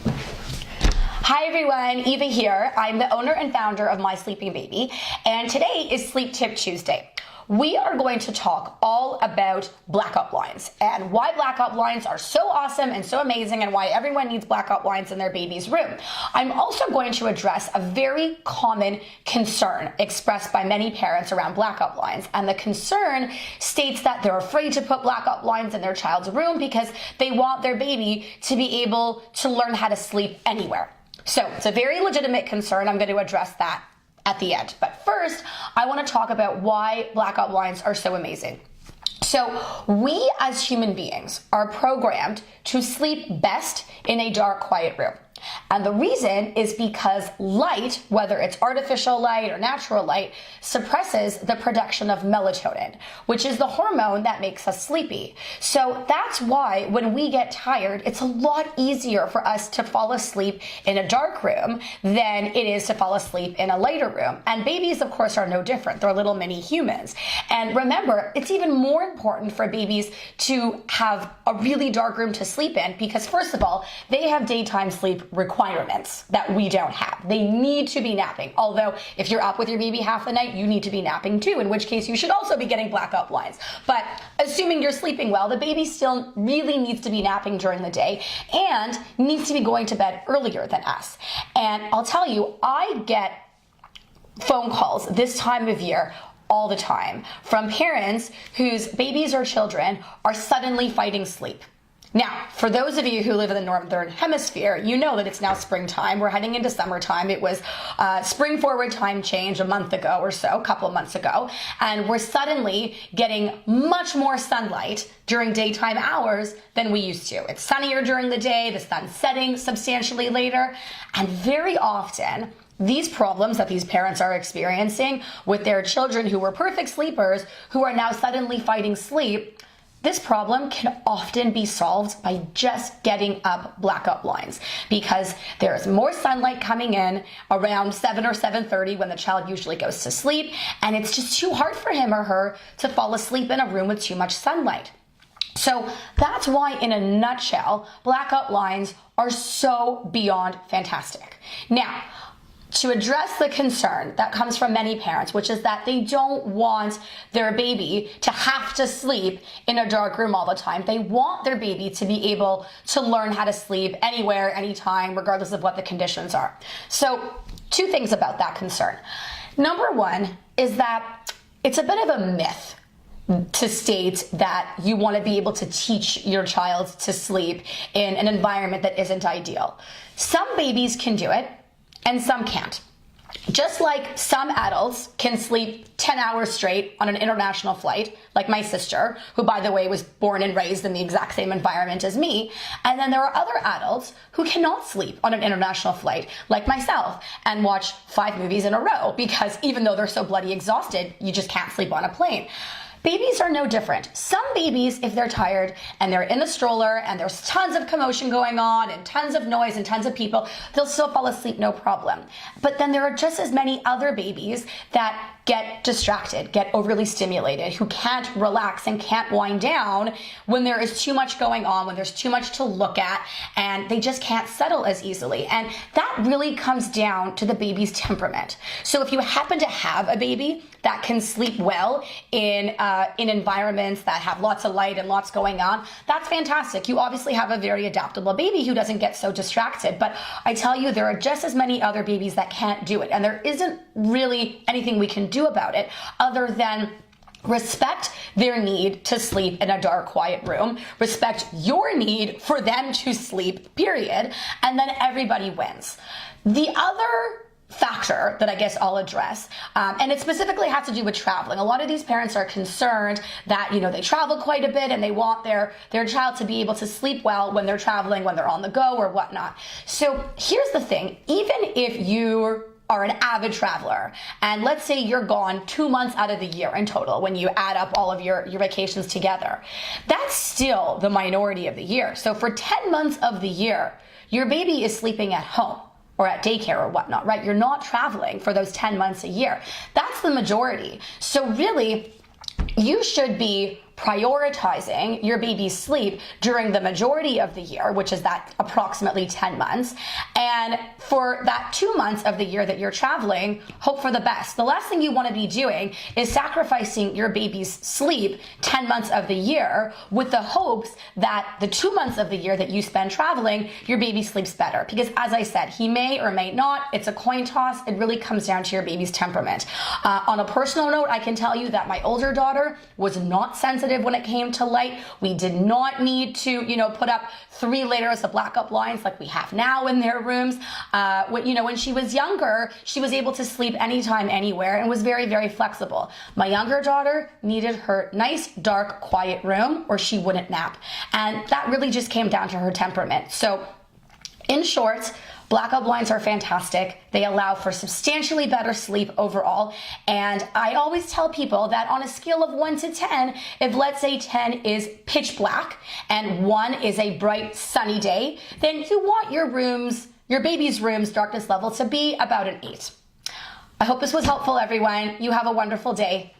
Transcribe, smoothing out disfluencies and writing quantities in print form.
Hi everyone, Eva here. I'm the owner and founder of My Sleeping Baby, and today is Sleep Tip Tuesday. We are going to talk all about blackout blinds and why blackout blinds are so awesome and so amazing and why everyone needs blackout blinds in their baby's room. I'm also going to address a very common concern expressed by many parents around blackout blinds, and the concern states that they're afraid to put blackout blinds in their child's room because they want their baby to be able to learn how to sleep anywhere. So it's a very legitimate concern. I'm going to address that at the end. But first, I want to talk about why blackout blinds are so amazing. So we as human beings are programmed to sleep best in a dark, quiet room. And the reason is because light, whether it's artificial light or natural light, suppresses the production of melatonin, which is the hormone that makes us sleepy. So that's why when we get tired, it's a lot easier for us to fall asleep in a dark room than it is to fall asleep in a lighter room. And babies, of course, are no different. They're little mini humans. And remember, it's even more important for babies to have a really dark room to sleep in because, first of all, they have daytime sleep requirements that we don't have. They need to be napping. Although if you're up with your baby half the night, you need to be napping too, in which case you should also be getting blackout blinds. But assuming you're sleeping well, the baby still really needs to be napping during the day and needs to be going to bed earlier than us. And I'll tell you, I get phone calls this time of year all the time from parents whose babies or children are suddenly fighting sleep. Now, for those of you who live in the Northern Hemisphere, you know that it's now springtime. We're heading into summertime. It was spring forward time change a month ago or so, a couple of months ago, and we're suddenly getting much more sunlight during daytime hours than we used to. It's sunnier during the day, the sun's setting substantially later, and very often, these problems that these parents are experiencing with their children who were perfect sleepers, who are now suddenly fighting sleep, this problem can often be solved by just getting up blackout blinds because there's more sunlight coming in around 7 or 7:30 when the child usually goes to sleep, and it's just too hard for him or her to fall asleep in a room with too much sunlight. So that's why, in a nutshell, blackout blinds are so beyond fantastic. Now, to address the concern that comes from many parents, which is that they don't want their baby to have to sleep in a dark room all the time. They want their baby to be able to learn how to sleep anywhere, anytime, regardless of what the conditions are. So, two things about that concern. Number one is that it's a bit of a myth to state that you want to be able to teach your child to sleep in an environment that isn't ideal. Some babies can do it, and some can't. Just like some adults can sleep 10 hours straight on an international flight, like my sister, who, by the way, was born and raised in the exact same environment as me. And then there are other adults who cannot sleep on an international flight, like myself, and watch 5 movies in a row because even though they're so bloody exhausted, you just can't sleep on a plane. Babies are no different. Some babies, if they're tired and they're in a stroller and there's tons of commotion going on and tons of noise and tons of people, they'll still fall asleep, no problem. But then there are just as many other babies that get distracted, get overly stimulated, who can't relax and can't wind down when there is too much going on, when there's too much to look at, and they just can't settle as easily. And that really comes down to the baby's temperament. So if you happen to have a baby that can sleep well in environments that have lots of light and lots going on, that's fantastic. You obviously have a very adaptable baby who doesn't get so distracted. But I tell you, there are just as many other babies that can't do it. And there isn't really anything we can do about it other than respect their need to sleep in a dark, quiet room, respect your need for them to sleep, period, and then everybody wins. The other factor that I guess I'll address, and it specifically has to do with traveling. A lot of these parents are concerned that, they travel quite a bit and they want their child to be able to sleep well when they're traveling, when they're on the go or whatnot. So here's the thing, even if you are an avid traveler, and let's say you're gone 2 months out of the year in total when you add up all of your vacations together, that's still the minority of the year. So for 10 months of the year, your baby is sleeping at home or at daycare or whatnot, right? You're not traveling for those 10 months a year. That's the majority. So really, you should be prioritizing your baby's sleep during the majority of the year, which is that approximately 10 months. And for that 2 months of the year that you're traveling, hope for the best. The last thing you want to be doing is sacrificing your baby's sleep 10 months of the year with the hopes that the 2 months of the year that you spend traveling, your baby sleeps better. Because as I said, he may or may not. It's a coin toss. It really comes down to your baby's temperament. On a personal note, I can tell you that my older daughter was not sensitive when it came to light. We did not need to, put up 3 layers of blackout blinds like we have now in their rooms. When she was younger, she was able to sleep anytime, anywhere, and was very, very flexible. My younger daughter needed her nice, dark, quiet room or she wouldn't nap. And that really just came down to her temperament. So in short, blackout blinds are fantastic. They allow for substantially better sleep overall. And I always tell people that on a scale of 1 to 10, if let's say 10 is pitch black and 1 is a bright sunny day, then you want your baby's room's darkness level to be about an 8. I hope this was helpful, everyone. You have a wonderful day.